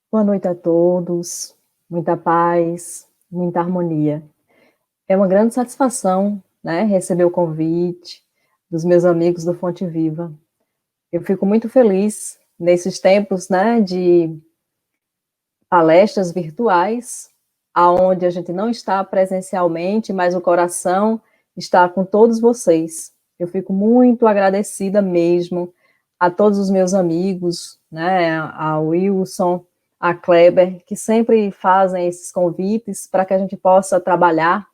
Boa noite a todos, muita paz, muita harmonia. É uma grande satisfação, né, receber o convite dos meus amigos do Fonte Viva. Eu fico muito feliz nesses tempos, né, de palestras virtuais, aonde a gente não está presencialmente, mas o coração está com todos vocês. Eu fico muito agradecida mesmo a todos os meus amigos, né, a Wilson, a Kleber, que sempre fazem esses convites para que a gente possa trabalhar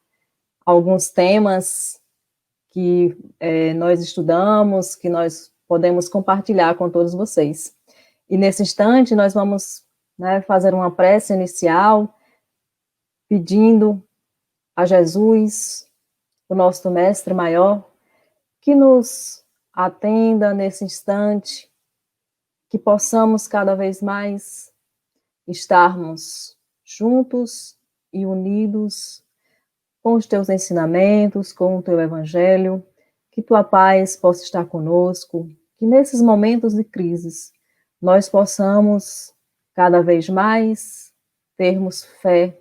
alguns temas que nós estudamos, que nós podemos compartilhar com todos vocês. E nesse instante nós vamos, né, fazer uma prece inicial, pedindo a Jesus, o nosso mestre maior, que nos atenda nesse instante, que possamos cada vez mais estarmos juntos e unidos com os teus ensinamentos, com o teu evangelho, que tua paz possa estar conosco, que nesses momentos de crises nós possamos cada vez mais termos fé,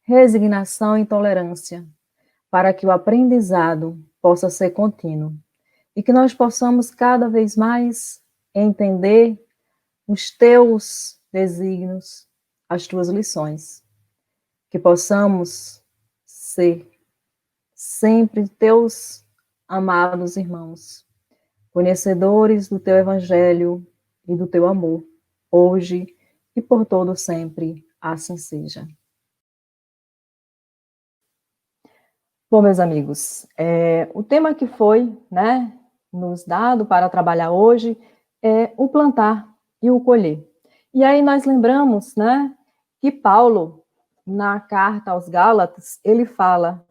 resignação e tolerância, para que o aprendizado possa ser contínuo e que nós possamos cada vez mais entender os teus desígnios, as tuas lições, que possamos ser sempre teus amados irmãos, conhecedores do teu evangelho e do teu amor, hoje e por todo sempre, assim seja. Bom, meus amigos, o tema que foi, né, nos dado para trabalhar hoje é o plantar e o colher. E aí nós lembramos, né, que Paulo, na carta aos Gálatas, ele fala: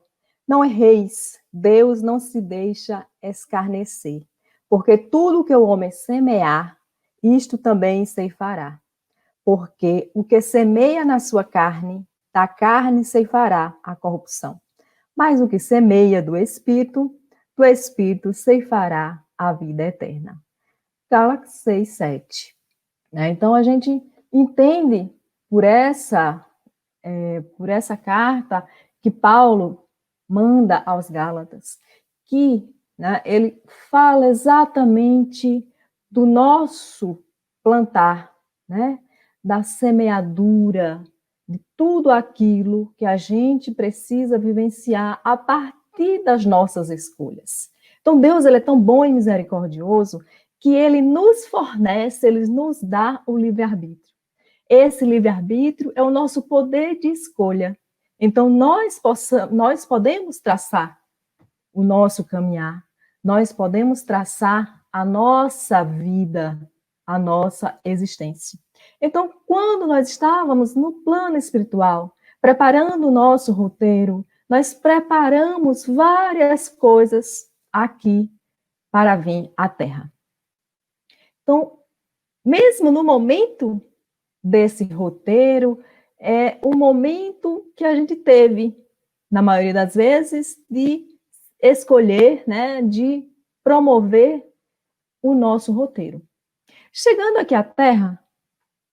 não erreis, Deus não se deixa escarnecer, porque tudo que o homem semear, isto também ceifará. Porque o que semeia na sua carne, da carne ceifará a corrupção. Mas o que semeia do Espírito ceifará a vida eterna. Gálatas 6, 7. Então, a gente entende por essa carta que Paulo manda aos Gálatas, que, né, ele fala exatamente do nosso plantar, né, da semeadura, de tudo aquilo que a gente precisa vivenciar a partir das nossas escolhas. Então, Deus, ele é tão bom e misericordioso que ele nos fornece, ele nos dá o livre-arbítrio. Esse livre-arbítrio é o nosso poder de escolha. Então, nós podemos traçar o nosso caminhar, nós podemos traçar a nossa vida, a nossa existência. Então, quando nós estávamos no plano espiritual, preparando o nosso roteiro, nós preparamos várias coisas aqui para vir à Terra. Então, mesmo no momento desse roteiro, é o momento que a gente teve, na maioria das vezes, de escolher, né, de promover o nosso roteiro. Chegando aqui à Terra,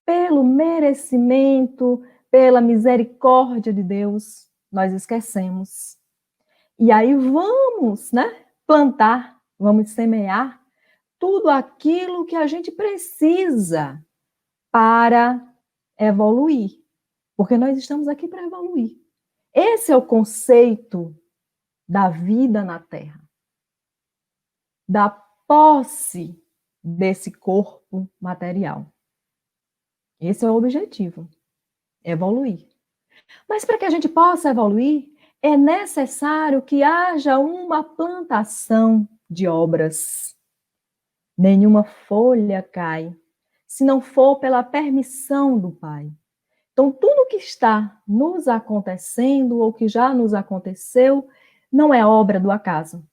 pelo merecimento, pela misericórdia de Deus, nós esquecemos. E aí vamos, né, plantar, vamos semear tudo aquilo que a gente precisa para evoluir, porque nós estamos aqui para evoluir. Esse é o conceito da vida na Terra, da posse desse corpo material. Esse é o objetivo, evoluir. Mas para que a gente possa evoluir, é necessário que haja uma plantação de obras. Nenhuma folha cai, se não for pela permissão do Pai. Então, tudo que está nos acontecendo ou que já nos aconteceu não é obra do acaso.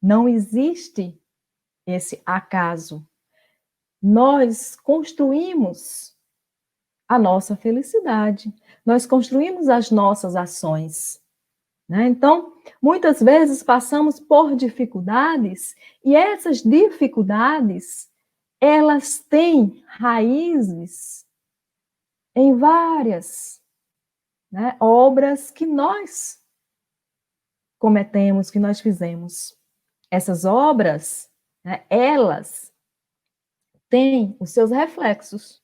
Não existe esse acaso. Nós construímos a nossa felicidade, nós construímos as nossas ações, né? Então, muitas vezes passamos por dificuldades e essas dificuldades, elas têm raízes em várias, né, obras que nós cometemos, que nós fizemos. Essas obras, né, elas têm os seus reflexos.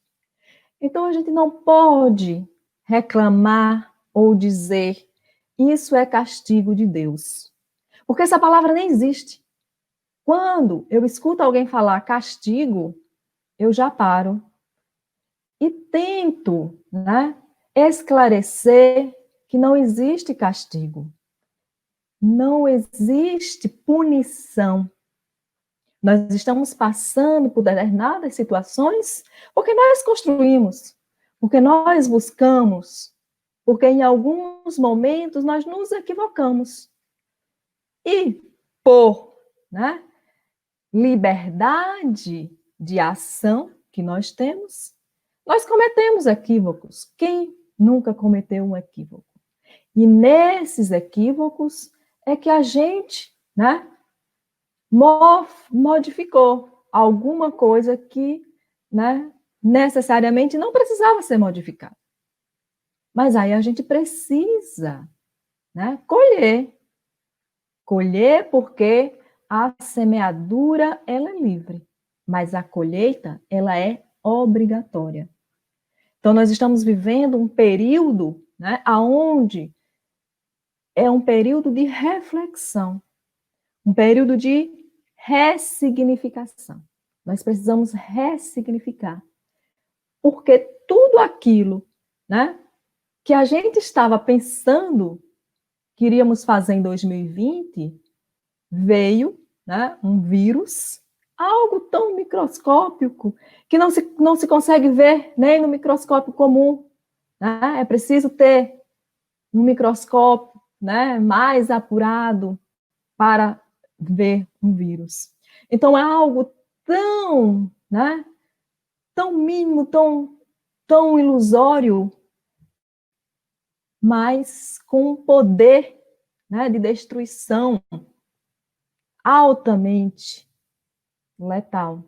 Então, a gente não pode reclamar ou dizer isso é castigo de Deus. Porque essa palavra nem existe. Quando eu escuto alguém falar castigo, eu já paro e tento, né, esclarecer que não existe castigo. Não existe punição. Nós estamos passando por determinadas situações porque nós construímos, porque nós buscamos, porque em alguns momentos nós nos equivocamos. E por, né, liberdade de ação que nós temos, nós cometemos equívocos. Quem nunca cometeu um equívoco? E nesses equívocos é que a gente, né, modificou alguma coisa que, né, necessariamente não precisava ser modificada. Mas aí a gente precisa, né, colher. Colher porque a semeadura, ela é livre, mas a colheita, ela é obrigatória. Então, nós estamos vivendo um período, né, onde é um período de reflexão, um período de ressignificação. Nós precisamos ressignificar, porque tudo aquilo, né, que a gente estava pensando que iríamos fazer em 2020, veio, né, um vírus, algo tão microscópico, que não se consegue ver nem no microscópio comum. Né? É preciso ter um microscópio, né, mais apurado para ver um vírus. Então, é algo tão, né, tão mínimo, tão ilusório, mas com um poder, né, de destruição altamente letal.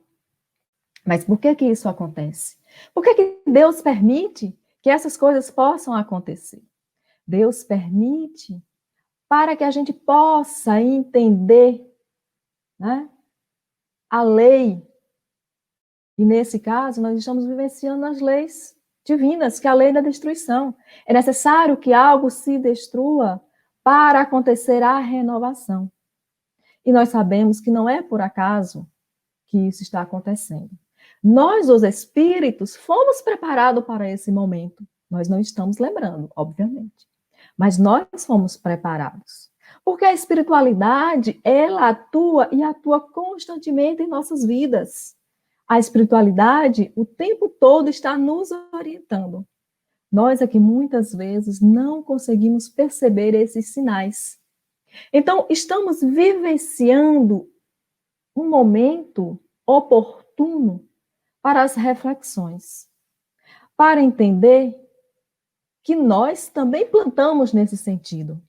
Mas por que isso acontece? Por que Deus permite que essas coisas possam acontecer? Deus permite para que a gente possa entender, né, a lei. E nesse caso, nós estamos vivenciando as leis divinas, que é a lei da destruição. É necessário que algo se destrua para acontecer a renovação. E nós sabemos que não é por acaso que isso está acontecendo. Nós, os espíritos, fomos preparados para esse momento. Nós não estamos lembrando, obviamente. Mas nós fomos preparados. Porque a espiritualidade, ela atua e atua constantemente em nossas vidas. A espiritualidade, o tempo todo, está nos orientando. Nós aqui, muitas vezes, não conseguimos perceber esses sinais. Então, estamos vivenciando um momento oportuno para as reflexões, para entender que nós também plantamos nesse sentido.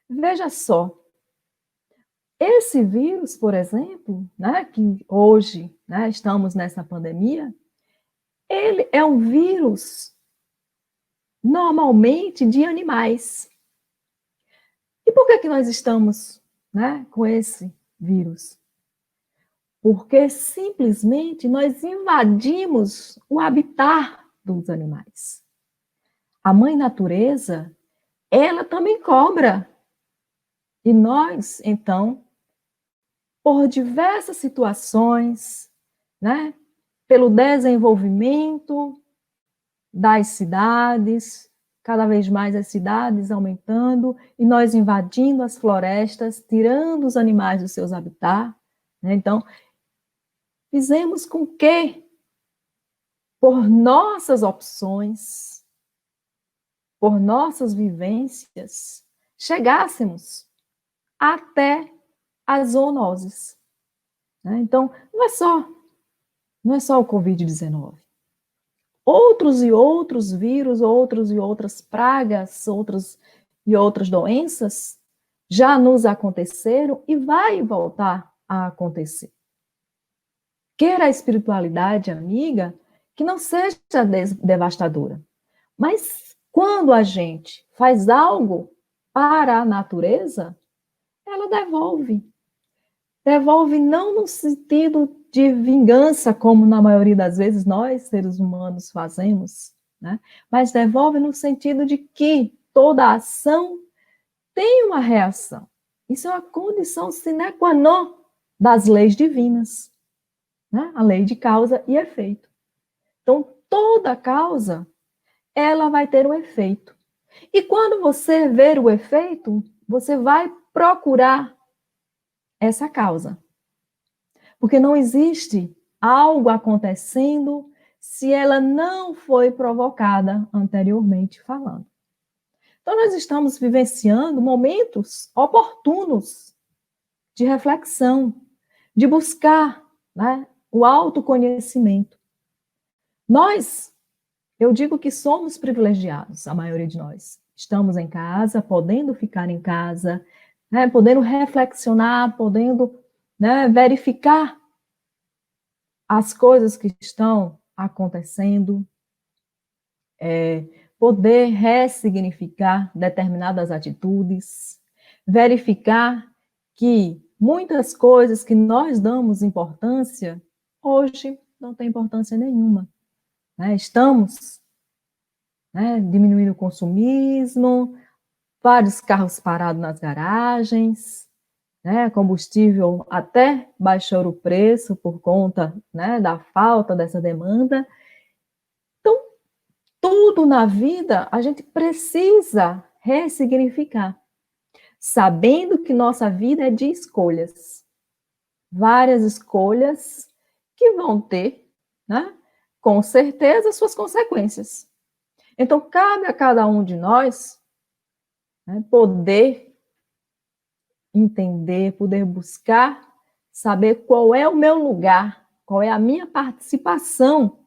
Veja só, esse vírus, por exemplo, né, que hoje, né, estamos nessa pandemia, ele é um vírus normalmente de animais. E por que nós estamos, né, com esse vírus? Porque simplesmente nós invadimos o habitat dos animais. A mãe natureza, ela também cobra. E nós, então, por diversas situações, né, pelo desenvolvimento das cidades, cada vez mais as cidades aumentando, e nós invadindo as florestas, tirando os animais dos seus habitats, né? Então, fizemos com que, por nossas opções, por nossas vivências, chegássemos até as zoonoses. Né? Então, não é só o Covid-19. Outros e outros vírus, outros e outras pragas, outras e outras doenças já nos aconteceram e vai voltar a acontecer. Queira a espiritualidade amiga que não seja devastadora, Mas quando a gente faz algo para a natureza, ela devolve. Devolve não no sentido de vingança, como na maioria das vezes nós, seres humanos, fazemos, né? Mas devolve no sentido de que toda ação tem uma reação. Isso é uma condição sine qua non das leis divinas, né? A lei de causa e efeito. Então, toda causa, ela vai ter um efeito. E quando você ver o efeito, você vai procurar essa causa. Porque não existe algo acontecendo se ela não foi provocada anteriormente falando. Então, nós estamos vivenciando momentos oportunos de reflexão, de buscar, né, o autoconhecimento. Nós, eu digo que somos privilegiados, a maioria de nós. Estamos em casa, podendo ficar em casa, né, podendo reflexionar, podendo, né, verificar as coisas que estão acontecendo, poder ressignificar determinadas atitudes, verificar que muitas coisas que nós damos importância, hoje não tem importância nenhuma. Né? Estamos, né, diminuindo o consumismo, vários carros parados nas garagens, né, combustível até baixou o preço por conta, né, da falta dessa demanda. Então, tudo na vida a gente precisa ressignificar, sabendo que nossa vida é de escolhas. Várias escolhas que vão ter, né, com certeza, suas consequências. Então, cabe a cada um de nós, né, poder entender, poder buscar, saber qual é o meu lugar, qual é a minha participação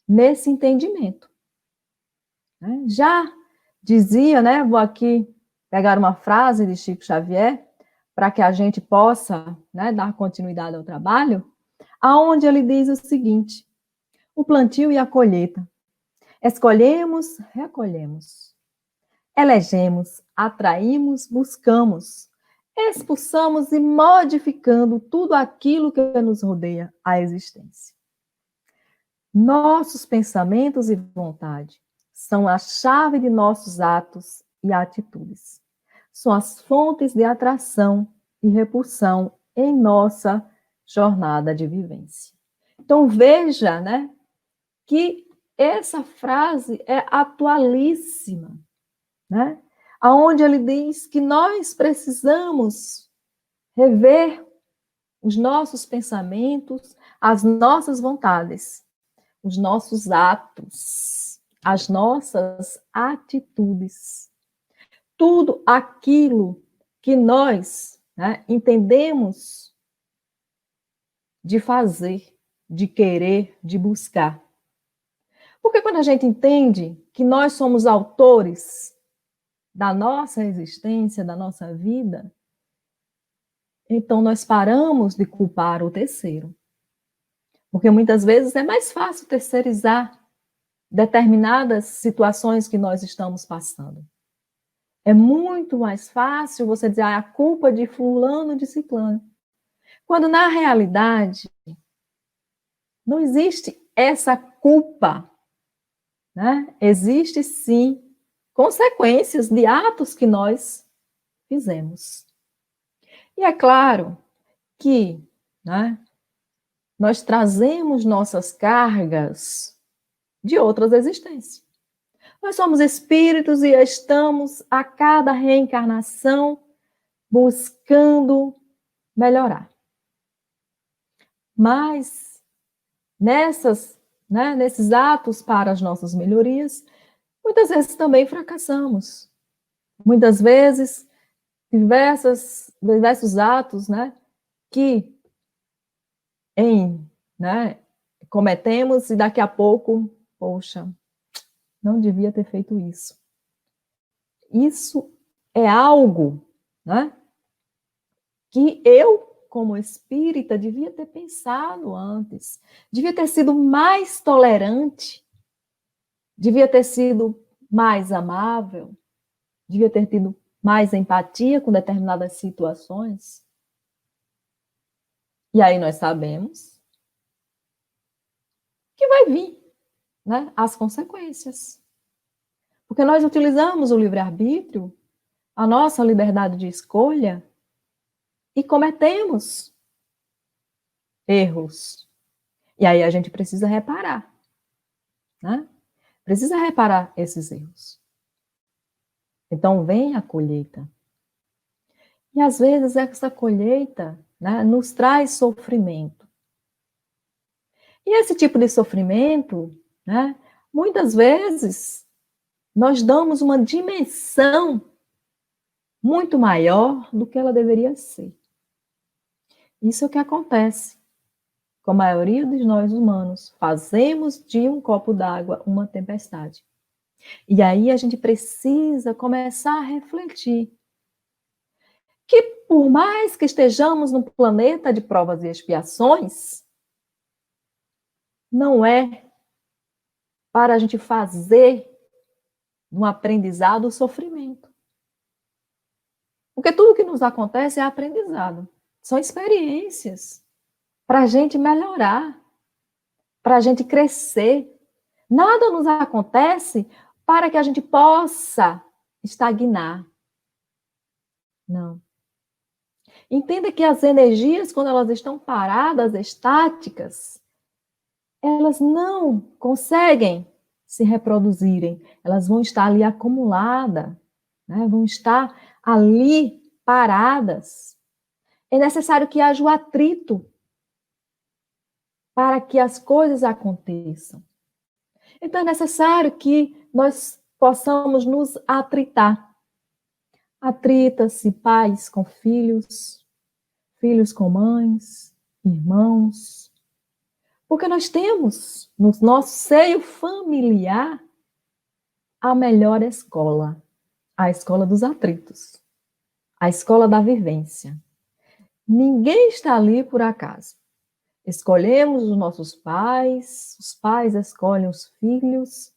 nesse entendimento. Já dizia, né, vou aqui pegar uma frase de Chico Xavier, para que a gente possa, né, dar continuidade ao trabalho, aonde ele diz o seguinte: o plantio e a colheita. Escolhemos, recolhemos. Elegemos, atraímos, buscamos. Expulsamos e modificando tudo aquilo que nos rodeia a existência. Nossos pensamentos e vontade são a chave de nossos atos e atitudes. São as fontes de atração e repulsão em nossa jornada de vivência. Então veja, né, que essa frase é atualíssima, né? Aonde ele diz que nós precisamos rever os nossos pensamentos, as nossas vontades, os nossos atos, as nossas atitudes. Tudo aquilo que nós, né, entendemos de fazer, de querer, de buscar. Porque quando a gente entende que nós somos autores da nossa existência, da nossa vida, então nós paramos de culpar o terceiro. Porque muitas vezes é mais fácil terceirizar determinadas situações que nós estamos passando. É muito mais fácil você dizer a culpa de fulano, de ciclano. Quando na realidade não existe essa culpa, né? Existe sim consequências de atos que nós fizemos. E é claro que, né, nós trazemos nossas cargas de outras existências. Nós somos espíritos e estamos a cada reencarnação buscando melhorar. Mas nesses atos para as nossas melhorias, muitas vezes também fracassamos. Muitas vezes, diversos atos, né, que cometemos e daqui a pouco, poxa, não devia ter feito isso. Isso é algo, né, que eu, como espírita, devia ter pensado antes, devia ter sido mais tolerante, Devia ter sido mais amável, devia ter tido mais empatia com determinadas situações. E aí nós sabemos que vai vir, né, as consequências. Porque nós utilizamos o livre-arbítrio, a nossa liberdade de escolha, e cometemos erros. E aí a gente precisa reparar, né? Precisa reparar esses erros. Então vem a colheita. E às vezes essa colheita, né, nos traz sofrimento. E esse tipo de sofrimento, né, muitas vezes nós damos uma dimensão muito maior do que ela deveria ser. Isso é o que acontece com a maioria de nós humanos. Fazemos de um copo d'água uma tempestade. E aí a gente precisa começar a refletir que, por mais que estejamos num planeta de provas e expiações, não é para a gente fazer um aprendizado o sofrimento. Porque tudo que nos acontece é aprendizado. São experiências para a gente melhorar, para a gente crescer. Nada nos acontece para que a gente possa estagnar. Não. Entenda que as energias, quando elas estão paradas, estáticas, elas não conseguem se reproduzirem. Elas vão estar ali acumuladas, né? Vão estar ali paradas. É necessário que haja o atrito para que as coisas aconteçam. Então é necessário que nós possamos nos atritar. Atrita-se pais com filhos, filhos com mães, irmãos. Porque nós temos no nosso seio familiar a melhor escola, a escola dos atritos, a escola da vivência. Ninguém está ali por acaso. Escolhemos os nossos pais, os pais escolhem os filhos,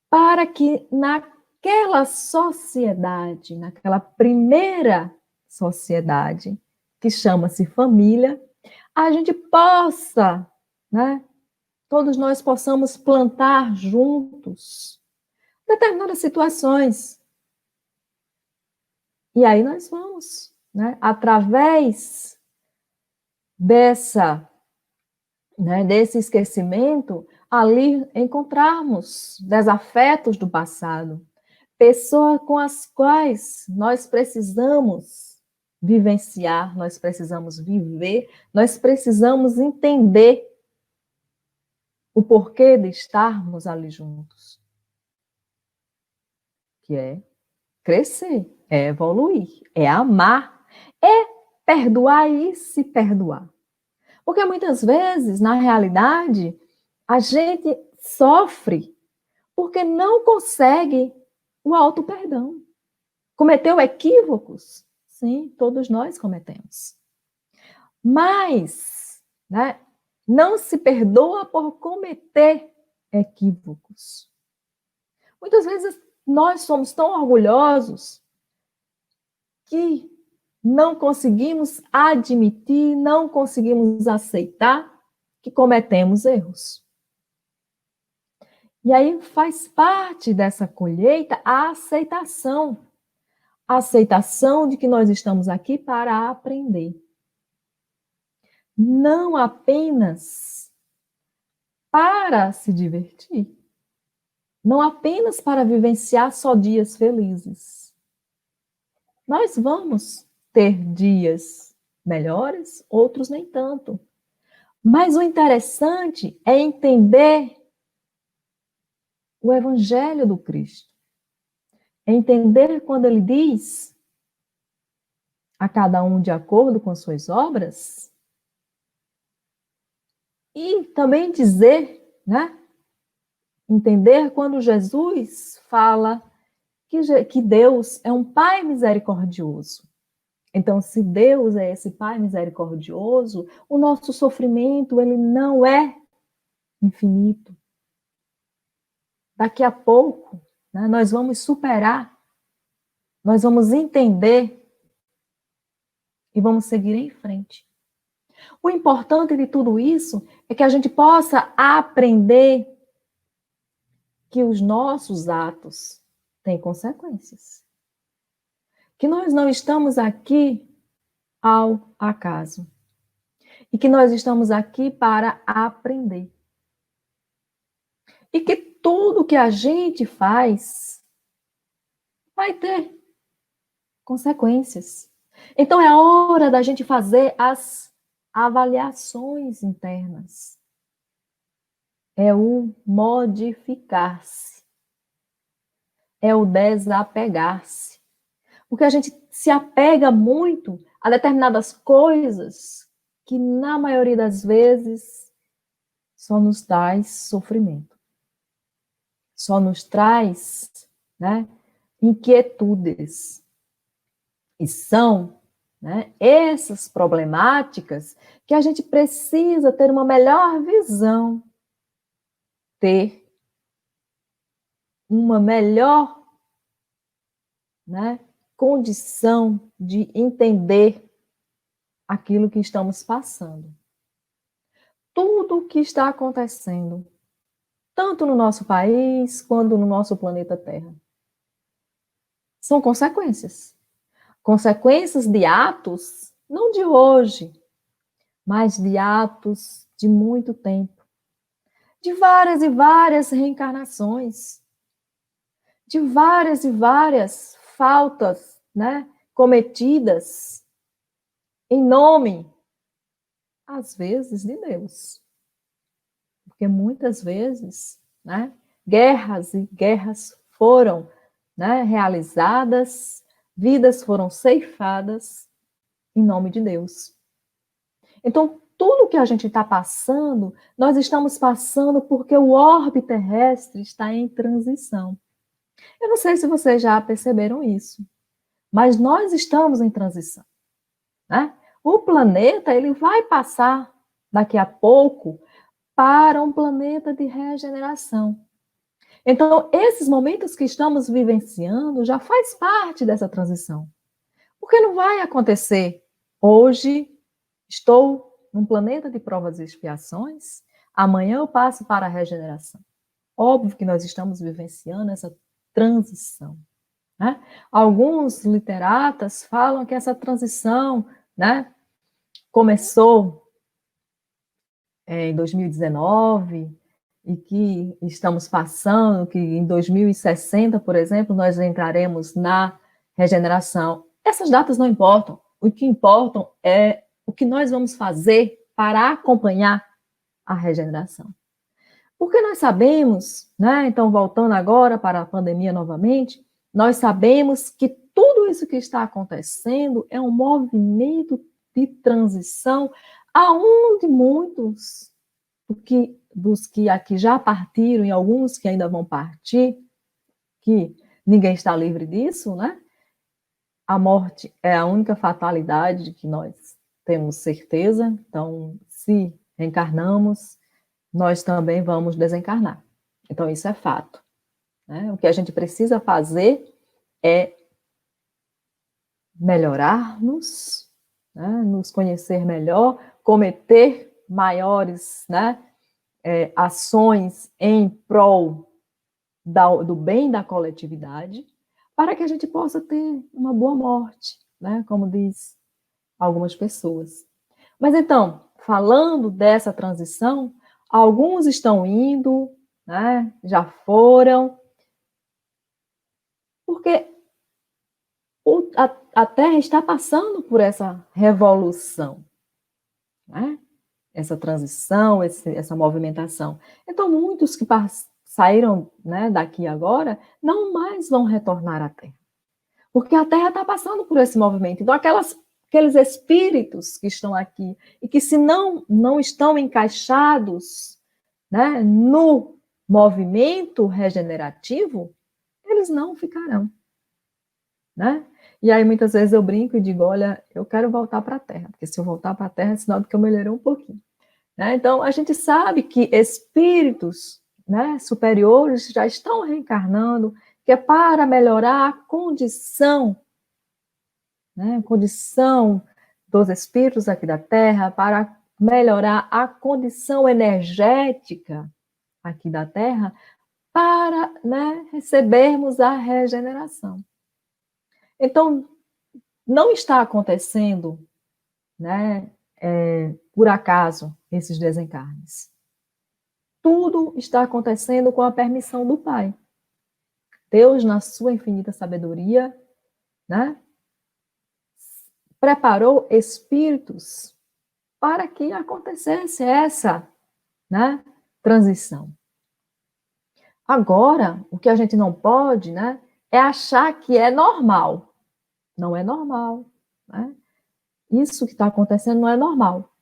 para que naquela sociedade, naquela primeira sociedade, que chama-se família, a gente possa, né, todos nós possamos plantar juntos determinadas situações. E aí nós vamos, né, através desse esquecimento, ali encontrarmos desafetos do passado, pessoas com as quais nós precisamos vivenciar, nós precisamos viver, nós precisamos entender o porquê de estarmos ali juntos. Que é crescer, é evoluir, é amar, é perdoar e se perdoar. Porque muitas vezes, na realidade, a gente sofre porque não consegue o auto-perdão. Cometeu equívocos? Sim, todos nós cometemos. Mas, né, não se perdoa por cometer equívocos. Muitas vezes nós somos tão orgulhosos que não conseguimos admitir, não conseguimos aceitar que cometemos erros. E aí faz parte dessa colheita a aceitação. A aceitação de que nós estamos aqui para aprender. Não apenas para se divertir. Não apenas para vivenciar só dias felizes. Nós vamos ter dias melhores, outros nem tanto. Mas o interessante é entender o Evangelho do Cristo. É entender quando ele diz a cada um de acordo com suas obras. E também dizer, né? Entender quando Jesus fala que Deus é um Pai misericordioso. Então, se Deus é esse Pai misericordioso, o nosso sofrimento, ele não é infinito. daqui a pouco, né, nós vamos superar, nós vamos entender e vamos seguir em frente. O importante de tudo isso é que a gente possa aprender que os nossos atos têm consequências. Que nós não estamos aqui ao acaso. E que nós estamos aqui para aprender. E que tudo que a gente faz vai ter consequências. Então é hora da gente fazer as avaliações internas. É o modificar-se. É o desapegar-se. Porque a gente se apega muito a determinadas coisas que, na maioria das vezes, só nos traz sofrimento. Só nos traz, né, inquietudes. E são, né, essas problemáticas que a gente precisa ter uma melhor visão, ter uma melhor, né, condição de entender aquilo que estamos passando. Tudo o que está acontecendo, tanto no nosso país quanto no nosso planeta Terra, são consequências. Consequências de atos, não de hoje, mas de atos de muito tempo. De várias e várias reencarnações. De várias e várias faltas, né, cometidas em nome, às vezes, de Deus. Porque muitas vezes, né, guerras e guerras foram, né, realizadas, vidas foram ceifadas em nome de Deus. Então, tudo que a gente está passando, nós estamos passando porque o orbe terrestre está em transição. Eu não sei se vocês já perceberam isso, mas nós estamos em transição, né? O planeta, ele vai passar daqui a pouco para um planeta de regeneração. Então, esses momentos que estamos vivenciando já faz parte dessa transição. Porque não vai acontecer hoje, estou num planeta de provas e expiações, amanhã eu passo para a regeneração. Óbvio que nós estamos vivenciando essa transição. Né? Alguns literatas falam que essa transição, né, começou em 2019 e que estamos passando, que em 2060, por exemplo, nós entraremos na regeneração. Essas datas não importam. O que importam é o que nós vamos fazer para acompanhar a regeneração. Porque nós sabemos, né, então voltando agora para a pandemia novamente, nós sabemos que tudo isso que está acontecendo é um movimento de transição aonde muitos dos que aqui já partiram e alguns que ainda vão partir, que ninguém está livre disso, né? A morte é a única fatalidade que nós temos certeza, então se reencarnamos, nós também vamos desencarnar. Então isso é fato. Né? O que a gente precisa fazer é melhorar-nos, né? Nos conhecer melhor, cometer maiores, né, ações em prol do bem da coletividade, para que a gente possa ter uma boa morte, né, como diz algumas pessoas. Mas então, falando dessa transição, alguns estão indo, né, já foram, porque a Terra está passando por essa revolução, né? Essa transição, essa movimentação. Então, muitos que saíram, né, daqui agora, não mais vão retornar à Terra. Porque a Terra está passando por esse movimento. Então, aqueles espíritos que estão aqui e que se não estão encaixados, né, no movimento regenerativo, eles não ficarão. Né? E aí, muitas vezes eu brinco e digo, olha, eu quero voltar para a Terra, porque se eu voltar para a Terra é sinal de que eu melhorei um pouquinho. Né? Então, a gente sabe que espíritos né, superiores já estão reencarnando, que é para melhorar a condição, né, condição dos espíritos aqui da Terra, para melhorar a condição energética aqui da Terra, para, né, recebermos a regeneração. Então, não está acontecendo, né, por acaso, esses desencarnes. Tudo está acontecendo com a permissão do Pai. Deus, na sua infinita sabedoria, né, preparou espíritos para que acontecesse essa, né, transição. Agora, o que a gente não pode, né, é achar que é normal. Não é normal, né? Isso que está acontecendo não é normal.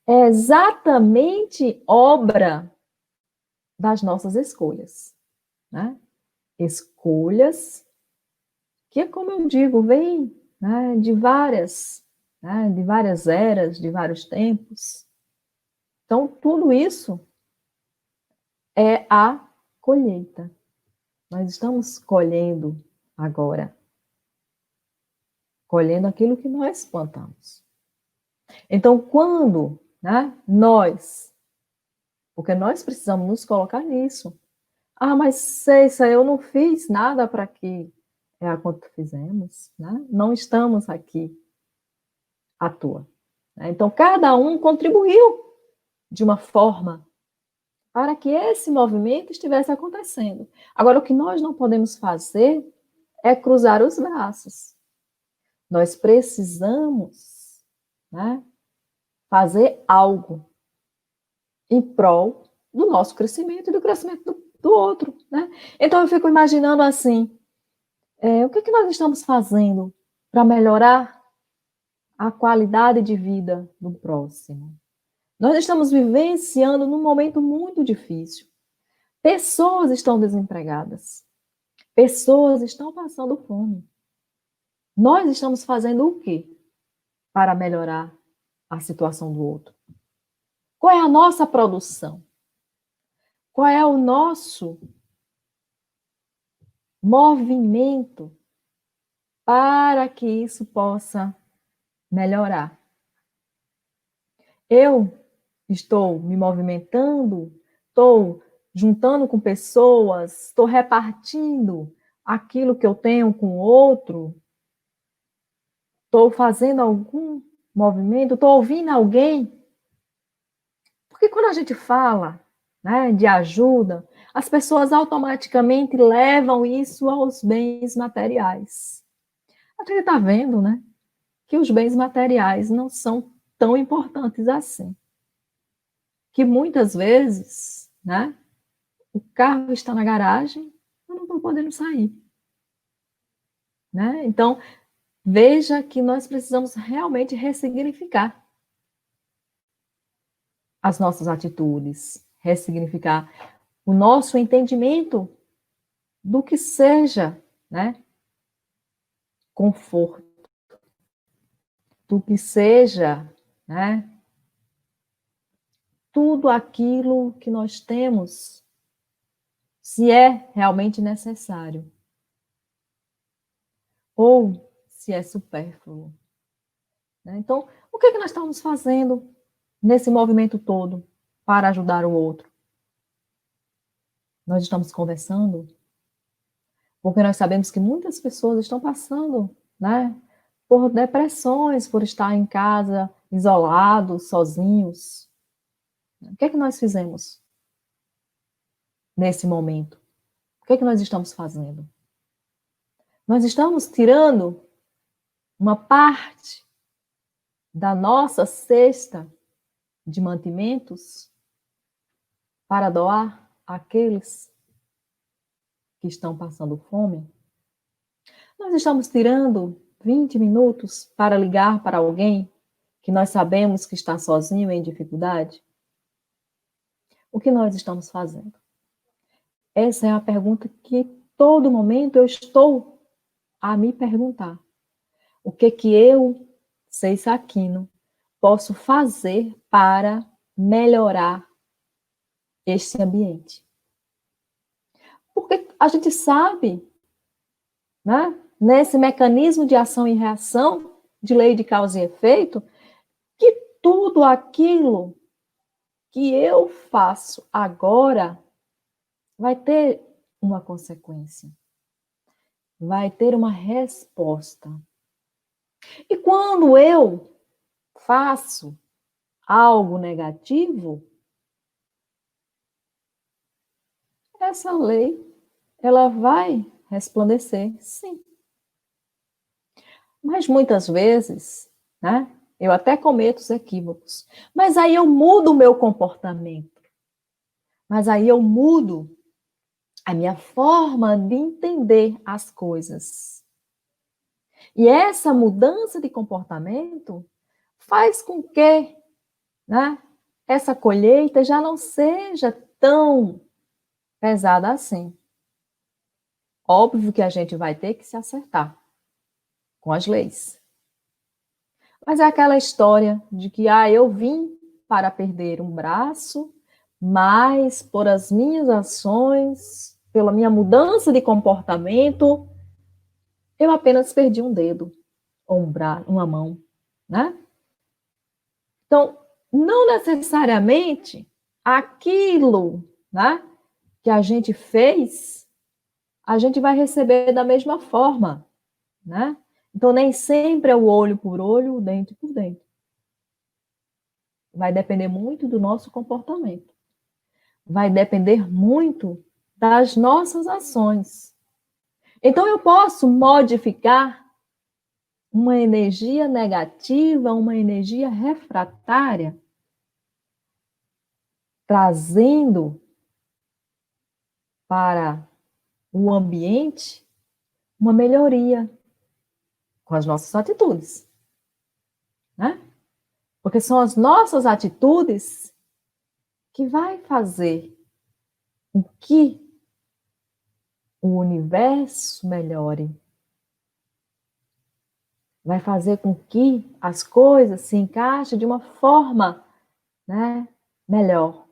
É exatamente obra das nossas escolhas, né? Escolhas que, como eu digo, vêm, né, né, de várias eras, de vários tempos. Então, tudo isso é a colheita. Nós estamos colhendo agora, colhendo aquilo que nós plantamos. Então, quando, né, porque nós precisamos nos colocar nisso. Ah, mas Ceissa, eu não fiz nada para que é a quanto fizemos, né? Não estamos aqui à toa. Né? Então, cada um contribuiu de uma forma para que esse movimento estivesse acontecendo. Agora, o que nós não podemos fazer é cruzar os braços. Nós precisamos, né, fazer algo em prol do nosso crescimento e do crescimento do outro. Né? Então, eu fico imaginando assim, o que nós estamos fazendo para melhorar a qualidade de vida do próximo? Nós estamos vivenciando num momento muito difícil. Pessoas estão desempregadas. Pessoas estão passando fome. Nós estamos fazendo o quê para melhorar a situação do outro? Qual é a nossa produção? Qual é o nosso movimento para que isso possa melhorar? Eu estou me movimentando, estou juntando com pessoas, estou repartindo aquilo que eu tenho com o outro, estou fazendo algum movimento, estou ouvindo alguém. Porque quando a gente fala, né, de ajuda, as pessoas automaticamente levam isso aos bens materiais. A gente está vendo, né, que os bens materiais não são tão importantes assim. Que muitas vezes, né, o carro está na garagem, eu não estou podendo sair. Né? Então, veja que nós precisamos realmente ressignificar as nossas atitudes, ressignificar o nosso entendimento do que seja, né, conforto, do que seja, né, tudo aquilo que nós temos, se é realmente necessário, ou se é supérfluo. Né? Então, o que é que nós estamos fazendo nesse movimento todo para ajudar o outro? Nós estamos conversando, porque nós sabemos que muitas pessoas estão passando, né, por depressões, por estar em casa, isolados, sozinhos. O que é que nós fizemos nesse momento? O que é que nós estamos fazendo? Nós estamos tirando uma parte da nossa cesta de mantimentos para doar àqueles que estão passando fome? Nós estamos tirando 20 minutos para ligar para alguém que nós sabemos que está sozinho em dificuldade? O que nós estamos fazendo? Essa é a pergunta que todo momento eu estou a me perguntar. O que eu, Ceissa Aquino, posso fazer para melhorar este ambiente? a gente sabe, né, nesse mecanismo de ação e reação, de lei de causa e efeito, que tudo aquilo que eu faço agora vai ter uma consequência, vai ter uma resposta. E quando eu faço algo negativo, essa lei, ela vai resplandecer, sim. Mas muitas vezes, né, eu até cometo os equívocos, mas aí eu mudo o meu comportamento, mas aí eu mudo a minha forma de entender as coisas. E essa mudança de comportamento faz com que, né, essa colheita já não seja tão pesada assim. Óbvio que a gente vai ter que se acertar com as leis. Mas é aquela história de que eu vim para perder um braço, mas por as minhas ações, pela minha mudança de comportamento, eu apenas perdi um dedo, ou um braço, uma mão, né? Então, não necessariamente aquilo, né, que a gente fez, a gente vai receber da mesma forma, né? Então, nem sempre é o olho por olho, o dente por dente. Vai depender muito do nosso comportamento. Vai depender muito das nossas ações. Então, eu posso modificar uma energia negativa, uma energia refratária, trazendo para o ambiente uma melhoria com as nossas atitudes, né? Porque são as nossas atitudes que vai fazer com que o universo melhore, vai fazer com que as coisas se encaixem de uma forma, né, melhor.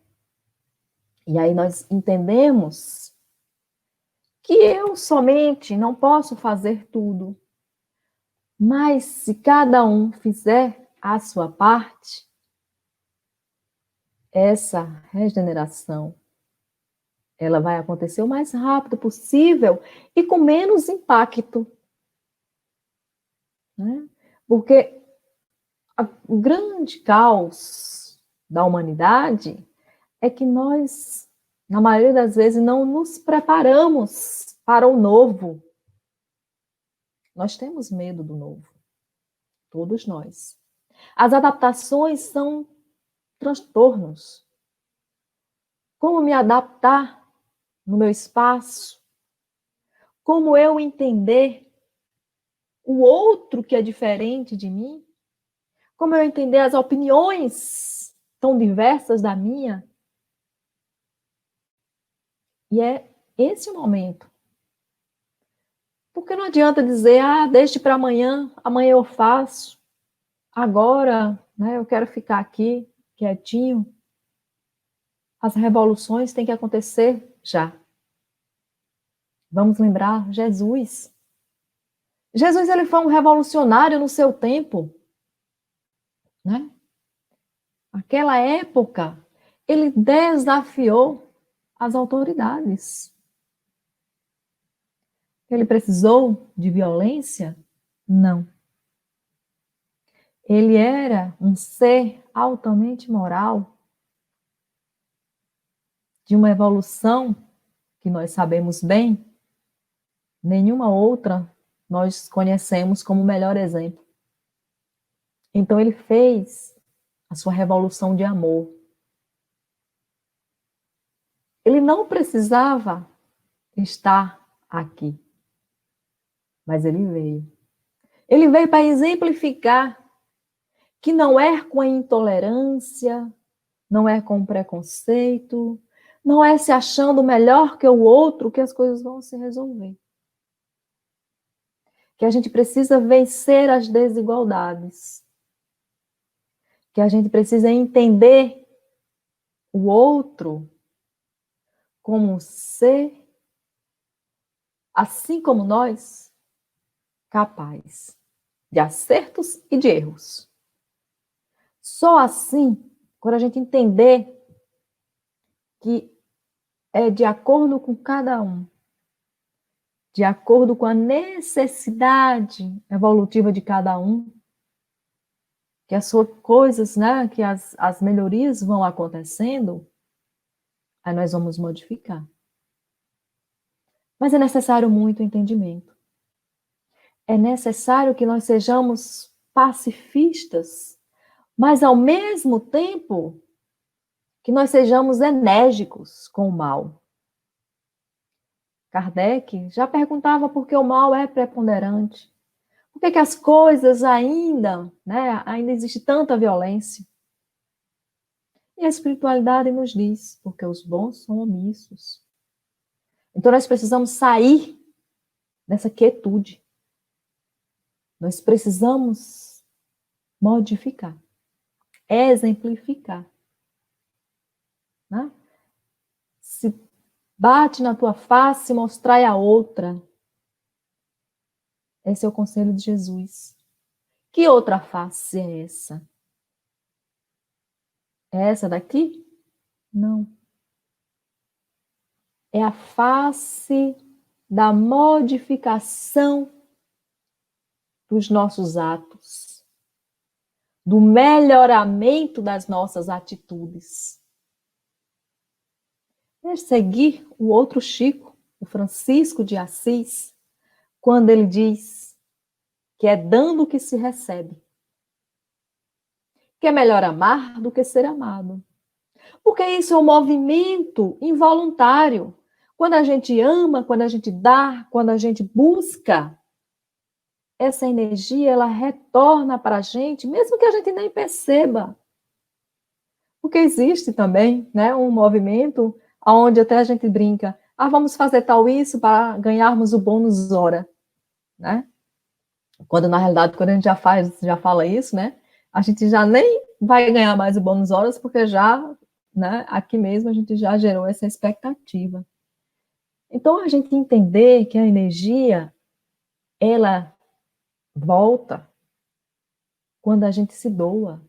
E aí nós entendemos que eu somente não posso fazer tudo, mas se cada um fizer a sua parte, essa regeneração ela vai acontecer o mais rápido possível e com menos impacto, né? Porque o grande caos da humanidade é que nós, na maioria das vezes, não nos preparamos para o novo. Nós temos medo do novo, todos nós. As adaptações são transtornos. Como me adaptar no meu espaço? Como eu entender o outro que é diferente de mim? Como eu entender as opiniões tão diversas da minha? E é esse o momento. Porque não adianta dizer, deixe para amanhã, amanhã eu faço. Agora, né, eu quero ficar aqui, quietinho. As revoluções têm que acontecer já. Vamos lembrar Jesus. Jesus, ele foi um revolucionário no seu tempo, né? Naquela época, ele desafiou as autoridades. Ele precisou de violência? Não. Ele era um ser altamente moral, de uma evolução que nós sabemos bem, nenhuma outra nós conhecemos como o melhor exemplo. Então ele fez a sua revolução de amor. Ele não precisava estar aqui, mas ele veio. Ele veio para exemplificar que não é com a intolerância, não é com o preconceito, não é se achando melhor que o outro que as coisas vão se resolver. Que a gente precisa vencer as desigualdades. Que a gente precisa entender o outro como um ser assim como nós, capaz de acertos e de erros. Só assim, quando a gente entender que é de acordo com cada um, de acordo com a necessidade evolutiva de cada um, que as suas coisas, né, que as melhorias vão acontecendo, aí nós vamos modificar. Mas é necessário muito entendimento. É necessário que nós sejamos pacifistas, mas ao mesmo tempo que nós sejamos enérgicos com o mal. Kardec já perguntava por que o mal é preponderante. Por que as coisas ainda, né, ainda existe tanta violência? E a espiritualidade nos diz, porque os bons são omissos. Então nós precisamos sair dessa quietude. Nós precisamos modificar, exemplificar. Né? Se bate na tua face, mostrai a outra. Esse é o conselho de Jesus. Que outra face é essa? É essa daqui? Não. É a face da modificação dos nossos atos, do melhoramento das nossas atitudes. É seguir o outro Chico, o Francisco de Assis, quando ele diz que é dando que se recebe. Que é melhor amar do que ser amado. Porque isso é um movimento involuntário. Quando a gente ama, quando a gente dá, quando a gente busca, essa energia, ela retorna para a gente, mesmo que a gente nem perceba. Porque existe também, né, um movimento onde até a gente brinca, vamos fazer tal isso para ganharmos o bônus hora, né? Quando, na realidade, quando a gente já fala isso, né, a gente já nem vai ganhar mais o bônus horas, porque já, né, aqui mesmo a gente já gerou essa expectativa. Então, a gente entender que a energia, ela volta quando a gente se doa,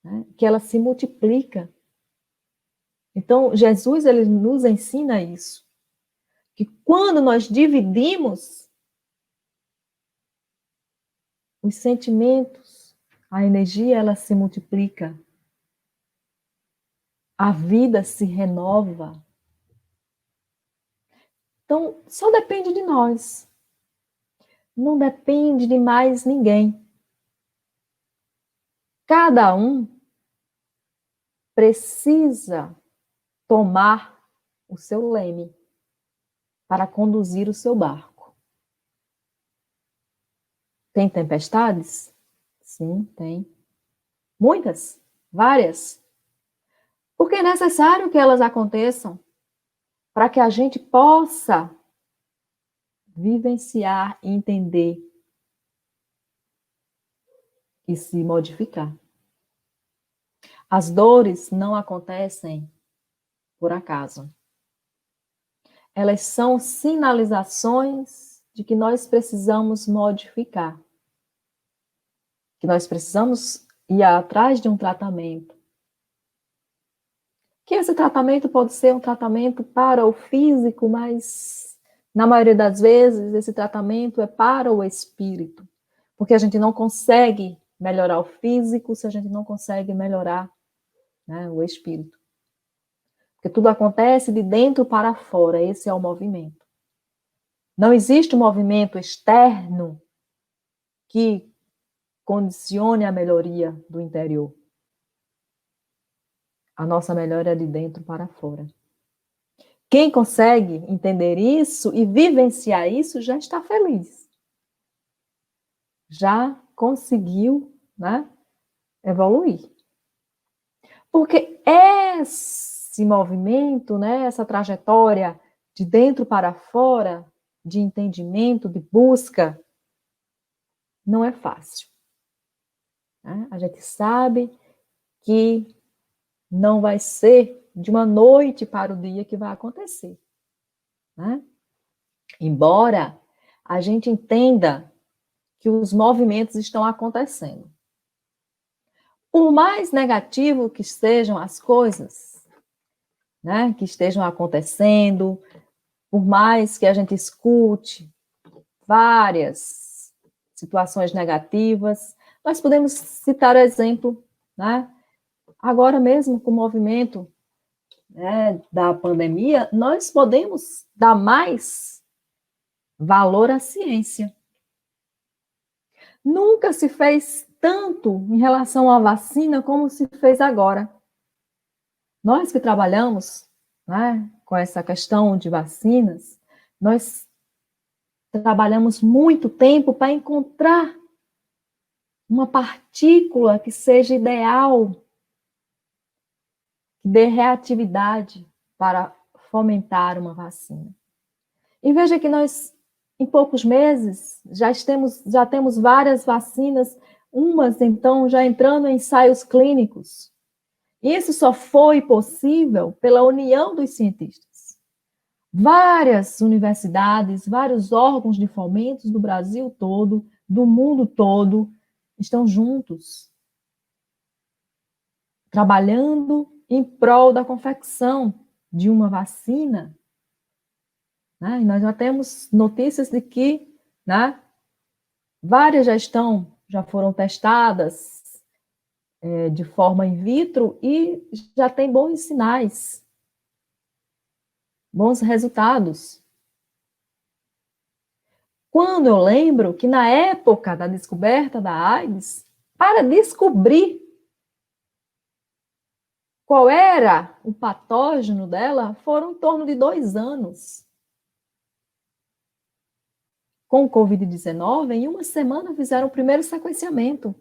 né, que ela se multiplica. Então, Jesus, ele nos ensina isso, que quando nós dividimos os sentimentos, a energia, ela se multiplica, a vida se renova. Então, só depende de nós. Não depende de mais ninguém. Cada um precisa tomar o seu leme para conduzir o seu barco. Tem tempestades? Sim, tem. Muitas, várias. Porque é necessário que elas aconteçam para que a gente possa vivenciar, entender e se modificar. As dores não acontecem por acaso. Elas são sinalizações de que nós precisamos modificar, que nós precisamos ir atrás de um tratamento. Que esse tratamento pode ser um tratamento para o físico, mas na maioria das vezes esse tratamento é para o espírito, porque a gente não consegue melhorar o físico se a gente não consegue melhorar, né, o espírito. Porque tudo acontece de dentro para fora, esse é o movimento. Não existe um movimento externo que condicione a melhoria do interior. A nossa melhora é de dentro para fora. Quem consegue entender isso e vivenciar isso já está feliz. Já conseguiu, né, evoluir. Porque esse movimento, né, essa trajetória de dentro para fora, de entendimento, de busca, não é fácil. Né? A gente sabe que não vai ser de uma noite para o dia que vai acontecer. Né? Embora a gente entenda que os movimentos estão acontecendo. Por mais negativo que sejam as coisas, né, que estejam acontecendo, por mais que a gente escute várias situações negativas, nós podemos citar exemplo, né? Agora mesmo com o movimento, né, da pandemia, nós podemos dar mais valor à ciência. Nunca se fez tanto em relação à vacina como se fez agora. Nós que trabalhamos, né, com essa questão de vacinas, nós trabalhamos muito tempo para encontrar uma partícula que seja ideal, que dê reatividade para fomentar uma vacina. E veja que nós, em poucos meses, já temos várias vacinas, umas, então, já entrando em ensaios clínicos. Isso só foi possível pela união dos cientistas. Várias universidades, vários órgãos de fomento do Brasil todo, do mundo todo, estão juntos, trabalhando em prol da confecção de uma vacina. Né? E nós já temos notícias de que, né, várias já foram testadas de forma in vitro e já tem bons sinais, bons resultados. Quando eu lembro que na época da descoberta da AIDS, para descobrir qual era o patógeno dela, foram em torno de 2 anos. Com o Covid-19, em uma semana fizeram o primeiro sequenciamento.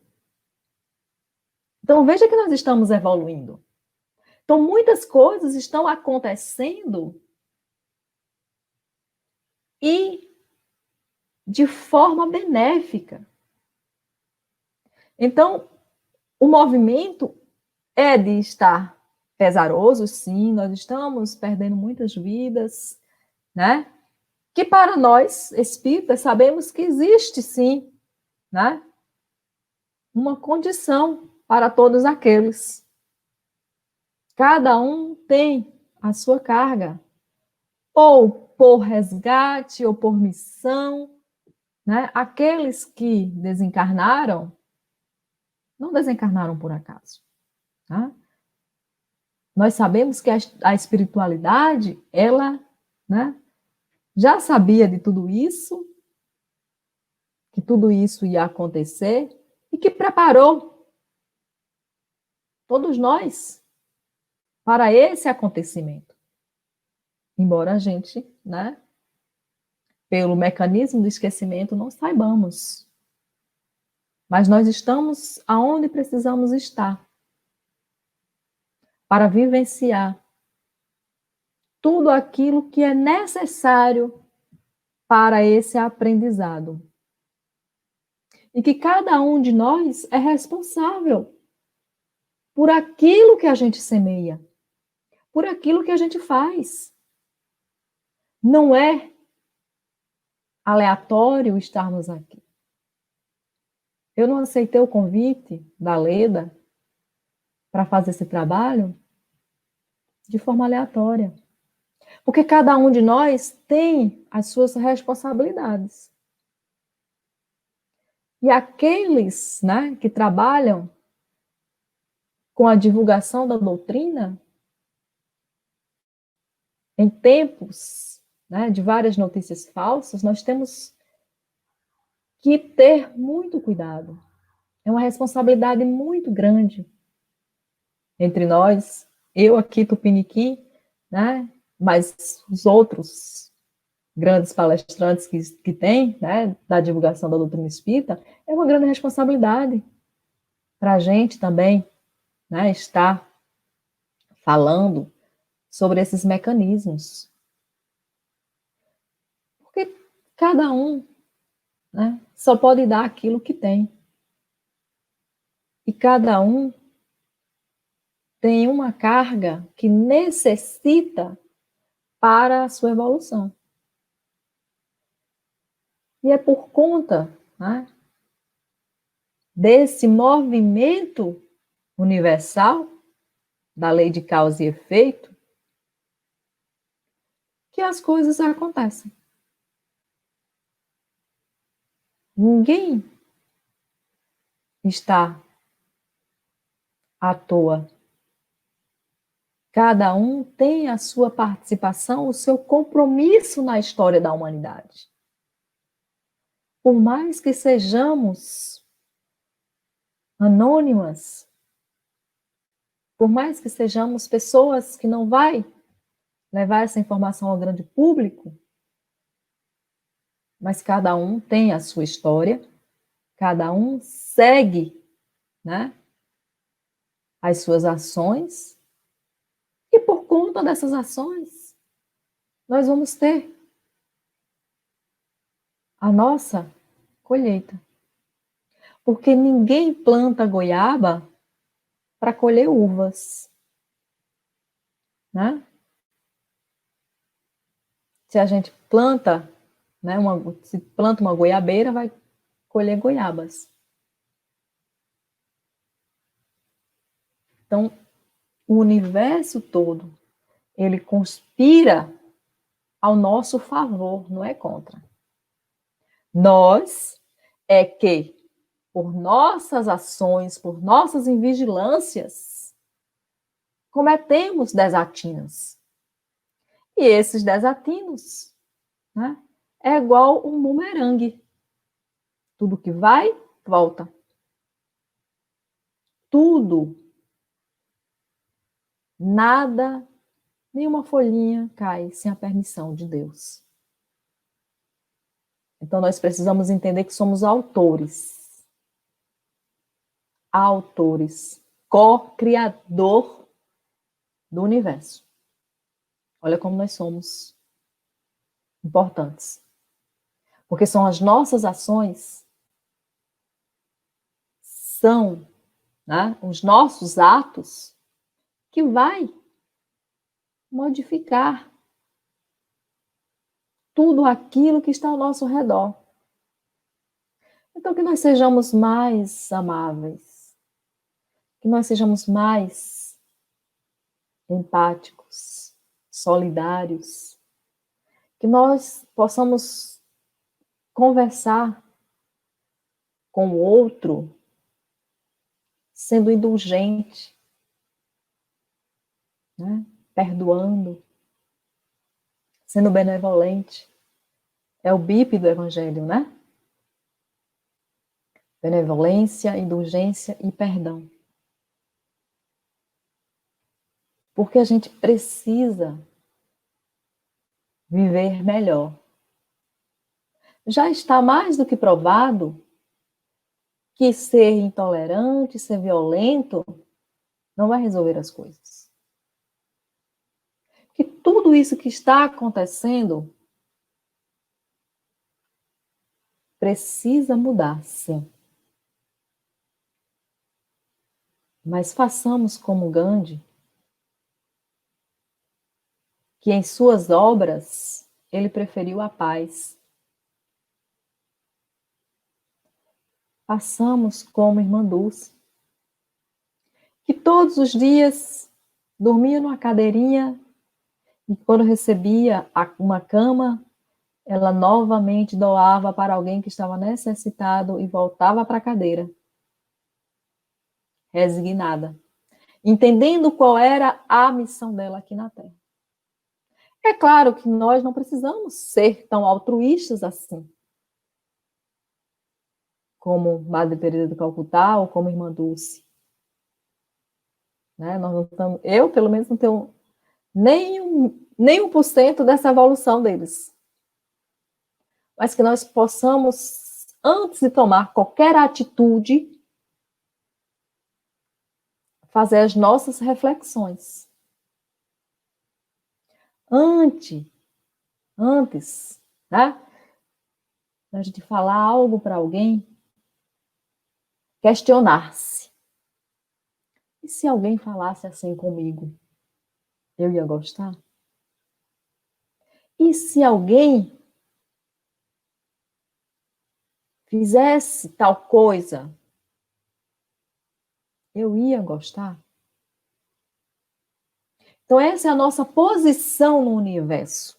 Então, veja que nós estamos evoluindo. Então, muitas coisas estão acontecendo e de forma benéfica. Então, o movimento é de estar pesaroso, sim, nós estamos perdendo muitas vidas, né? Que para nós, espíritas, sabemos que existe, sim, né, uma condição para todos aqueles. Cada um tem a sua carga, ou por resgate, ou por missão, né? Aqueles que desencarnaram, não desencarnaram por acaso, tá? Nós sabemos que a espiritualidade, ela, né, já sabia de tudo isso, que tudo isso ia acontecer, e que preparou todos nós para esse acontecimento. Embora a gente, né, pelo mecanismo do esquecimento, não saibamos. Mas nós estamos aonde precisamos estar para vivenciar tudo aquilo que é necessário para esse aprendizado. E que cada um de nós é responsável por aquilo que a gente semeia, por aquilo que a gente faz. Não é aleatório estarmos aqui. Eu não aceitei o convite da Leda para fazer esse trabalho de forma aleatória. Porque cada um de nós tem as suas responsabilidades. E aqueles, né, que trabalham com a divulgação da doutrina, em tempos, né, de várias notícias falsas, nós temos que ter muito cuidado. É uma responsabilidade muito grande entre nós, eu aqui, Tupiniquim, né, mas os outros grandes palestrantes que tem, né, da divulgação da doutrina espírita, é uma grande responsabilidade para a gente também, né, estar falando sobre esses mecanismos. Porque cada um, né, só pode dar aquilo que tem. E cada um tem uma carga que necessita para a sua evolução. E é por conta, né, desse movimento universal, da lei de causa e efeito, que as coisas acontecem. Ninguém está à toa. Cada um tem a sua participação, o seu compromisso na história da humanidade. Por mais que sejamos anônimas, por mais que sejamos pessoas que não vai levar essa informação ao grande público, mas cada um tem a sua história, cada um segue, né, as suas ações, e por conta dessas ações, nós vamos ter a nossa colheita. Porque ninguém planta goiaba para colher uvas, né? Se a gente planta, né, se planta uma goiabeira, vai colher goiabas. Então, o universo todo, ele conspira ao nosso favor, não é contra. Nós é que, por nossas ações, por nossas invigilâncias, cometemos desatinos. E esses desatinos, né, é igual um bumerangue. Tudo que vai, volta. Tudo, nada, nenhuma folhinha cai sem a permissão de Deus. Então nós precisamos entender que somos autores. Autores, co-criador do universo. Olha como nós somos importantes. Porque são as nossas ações, são, né, os nossos atos que vai modificar tudo aquilo que está ao nosso redor. Então, que nós sejamos mais amáveis, que nós sejamos mais empáticos, solidários, que nós possamos conversar com o outro sendo indulgente, né? Perdoando, sendo benevolente. É o BIP do Evangelho, né? Benevolência, indulgência e perdão. Porque a gente precisa viver melhor. Já está mais do que provado que ser intolerante, ser violento, não vai resolver as coisas. Que tudo isso que está acontecendo precisa mudar, sim. Mas façamos como Gandhi, que em suas obras ele preferiu a paz. Façamos como Irmã Dulce, que todos os dias dormia numa cadeirinha e quando recebia uma cama, ela novamente doava para alguém que estava necessitado e voltava para a cadeira, resignada, entendendo qual era a missão dela aqui na Terra. É claro que nós não precisamos ser tão altruístas assim, como Madre Teresa de Calcutá ou como Irmã Dulce. Né? Nós não estamos, eu, pelo menos, não tenho nem 1% dessa evolução deles. Mas que nós possamos, antes de tomar qualquer atitude, fazer as nossas reflexões. Antes, né, da gente falar algo para alguém, questionar-se. E se alguém falasse assim comigo, eu ia gostar? E se alguém fizesse tal coisa, eu ia gostar? Então, essa é a nossa posição no universo.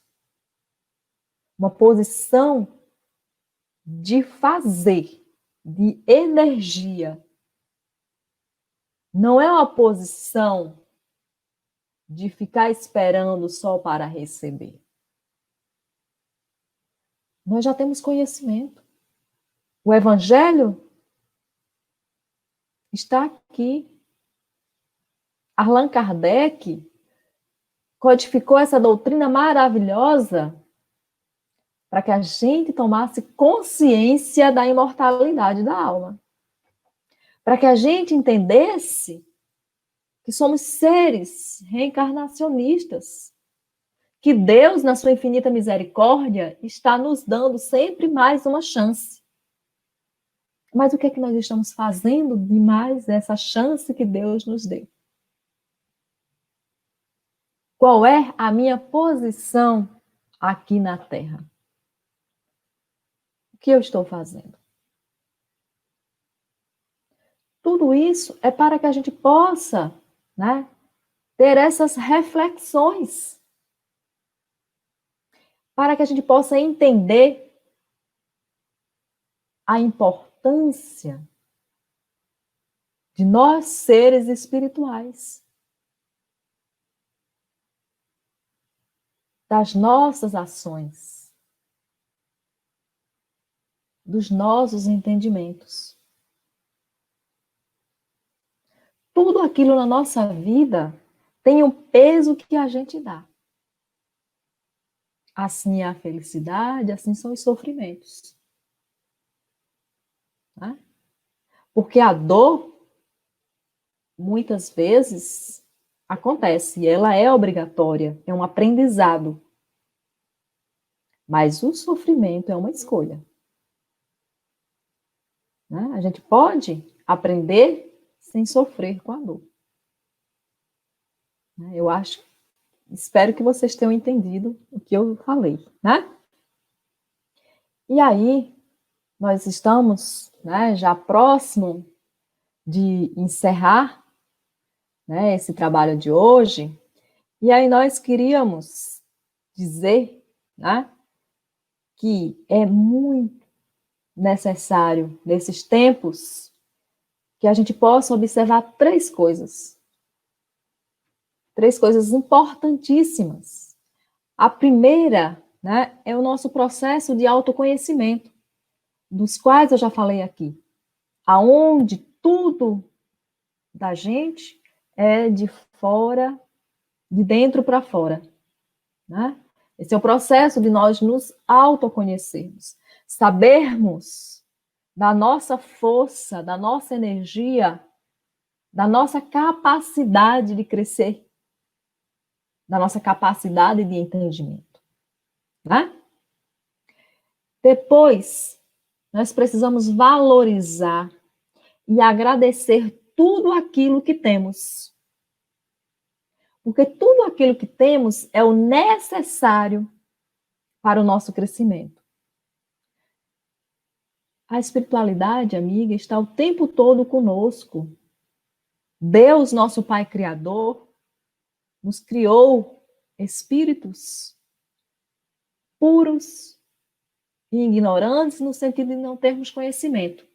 Uma posição de fazer, de energia. Não é uma posição de ficar esperando só para receber. Nós já temos conhecimento. O Evangelho está aqui. Allan Kardec codificou essa doutrina maravilhosa para que a gente tomasse consciência da imortalidade da alma. Para que a gente entendesse que somos seres reencarnacionistas, que Deus, na sua infinita misericórdia, está nos dando sempre mais uma chance. Mas o que é que nós estamos fazendo de mais essa chance que Deus nos deu? Qual é a minha posição aqui na Terra? O que eu estou fazendo? Tudo isso é para que a gente possa, né, ter essas reflexões. Para que a gente possa entender a importância de nós seres espirituais, das nossas ações, dos nossos entendimentos. Tudo aquilo na nossa vida tem o peso que a gente dá. Assim é a felicidade, assim são os sofrimentos. Né? Porque a dor, muitas vezes, acontece, e ela é obrigatória, é um aprendizado. Mas o sofrimento é uma escolha. Né? A gente pode aprender sem sofrer com a dor. Eu acho, espero que vocês tenham entendido o que eu falei, né? E aí, nós estamos, né, já próximo de encerrar, né, esse trabalho de hoje, e aí nós queríamos dizer, né, que é muito necessário, nesses tempos, que a gente possa observar três coisas importantíssimas. A primeira, né, é o nosso processo de autoconhecimento, dos quais eu já falei aqui, aonde tudo da gente é de fora, de dentro para fora, né? Esse é o processo de nós nos autoconhecermos, sabermos da nossa força, da nossa energia, da nossa capacidade de crescer, da nossa capacidade de entendimento, né? Depois, nós precisamos valorizar e agradecer tudo aquilo que temos. Porque tudo aquilo que temos é o necessário para o nosso crescimento. A espiritualidade, amiga, está o tempo todo conosco. Deus, nosso Pai Criador, nos criou espíritos puros e ignorantes no sentido de não termos conhecimento.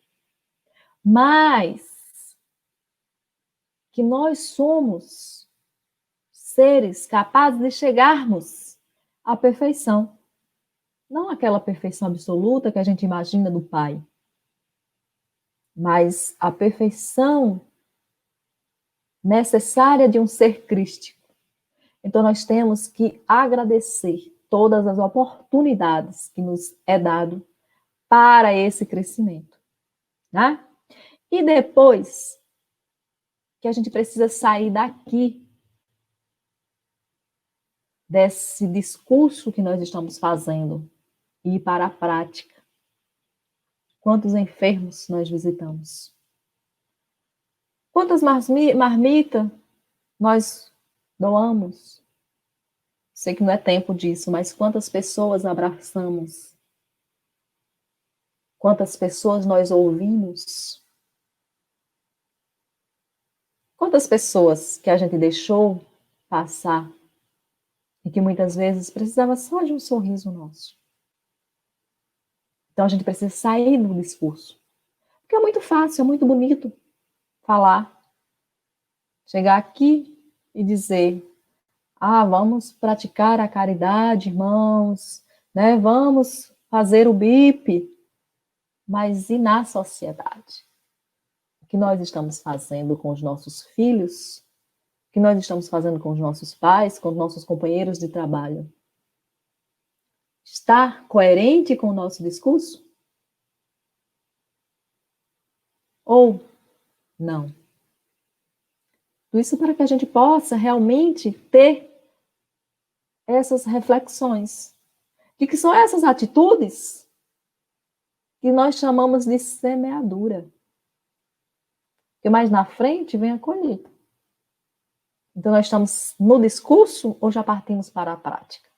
Mas que nós somos seres capazes de chegarmos à perfeição. Não aquela perfeição absoluta que a gente imagina do Pai, mas a perfeição necessária de um ser crístico. Então, nós temos que agradecer todas as oportunidades que nos é dado para esse crescimento. Né? E depois que a gente precisa sair daqui, desse discurso que nós estamos fazendo, e ir para a prática. Quantos enfermos nós visitamos? Quantas marmitas nós doamos? Sei que não é tempo disso, mas quantas pessoas abraçamos? Quantas pessoas nós ouvimos? Quantas pessoas que a gente deixou passar e que muitas vezes precisava só de um sorriso nosso? Então a gente precisa sair do discurso. Porque é muito fácil, é muito bonito falar, chegar aqui e dizer: vamos praticar a caridade, irmãos, né? Vamos fazer o BIP. Mas e na sociedade? O que nós estamos fazendo com os nossos filhos? O que nós estamos fazendo com os nossos pais, com os nossos companheiros de trabalho? Está coerente com o nosso discurso? Ou não? Tudo isso para que a gente possa realmente ter essas reflexões. De que são essas atitudes que nós chamamos de semeadura. Porque mais na frente vem a colheita. Então, nós estamos no discurso ou já partimos para a prática?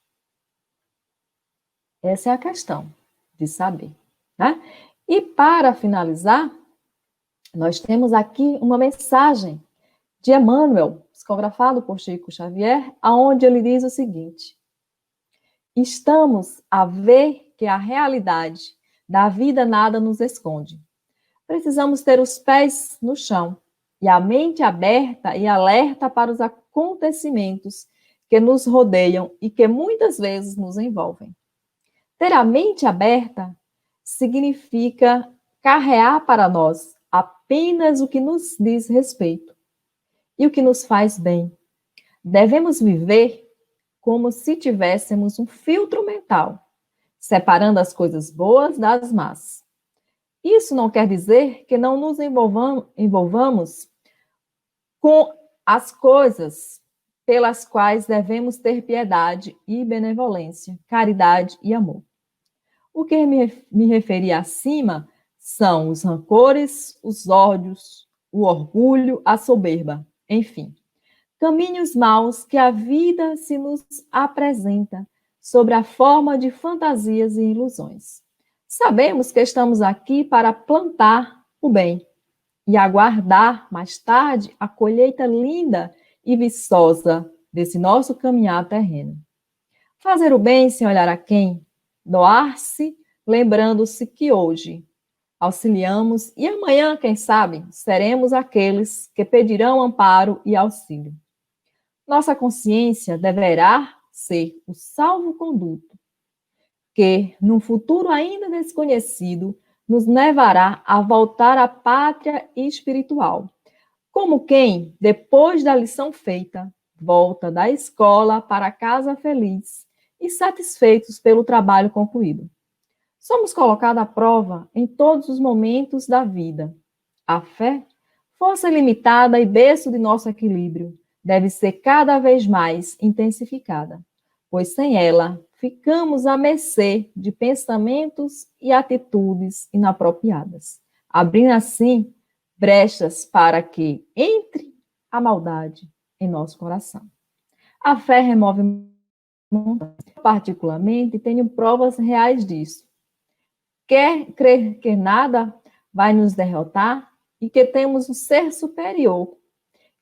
Essa é a questão de saber. Né? E para finalizar, nós temos aqui uma mensagem de Emmanuel, psicografado por Chico Xavier, aonde ele diz o seguinte: estamos a ver que a realidade da vida nada nos esconde. Precisamos ter os pés no chão e a mente aberta e alerta para os acontecimentos que nos rodeiam e que muitas vezes nos envolvem. Ter a mente aberta significa carrear para nós apenas o que nos diz respeito e o que nos faz bem. Devemos viver como se tivéssemos um filtro mental, separando as coisas boas das más. Isso não quer dizer que não nos envolvamos com as coisas pelas quais devemos ter piedade e benevolência, caridade e amor. O que me referi acima são os rancores, os ódios, o orgulho, a soberba, enfim, caminhos maus que a vida se nos apresenta sob a forma de fantasias e ilusões. Sabemos que estamos aqui para plantar o bem e aguardar mais tarde a colheita linda e viçosa desse nosso caminhar terreno. Fazer o bem sem olhar a quem, doar-se, lembrando-se que hoje auxiliamos e amanhã, quem sabe, seremos aqueles que pedirão amparo e auxílio. Nossa consciência deverá ser o salvo-conduto que, num futuro ainda desconhecido, nos levará a voltar à pátria espiritual. Como quem, depois da lição feita, volta da escola para casa feliz e satisfeitos pelo trabalho concluído. Somos colocados à prova em todos os momentos da vida. A fé, força limitada e berço de nosso equilíbrio, deve ser cada vez mais intensificada, pois sem ela ficamos à mercê de pensamentos e atitudes inapropriadas, abrindo assim brechas para que entre a maldade em nosso coração. A fé remove montanhas. Particularmente, tenho provas reais disso. Quer crer que nada vai nos derrotar e que temos um ser superior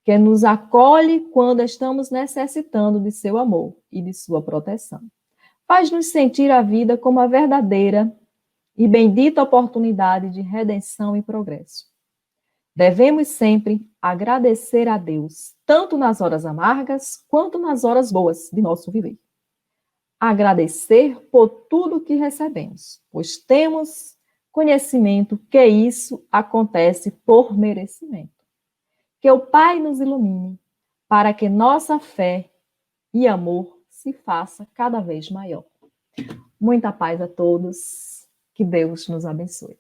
que nos acolhe quando estamos necessitando de seu amor e de sua proteção. Faz-nos sentir a vida como a verdadeira e bendita oportunidade de redenção e progresso. Devemos sempre agradecer a Deus, tanto nas horas amargas quanto nas horas boas de nosso viver. Agradecer por tudo que recebemos, pois temos conhecimento que isso acontece por merecimento. Que o Pai nos ilumine para que nossa fé e amor se faça cada vez maior. Muita paz a todos. Que Deus nos abençoe.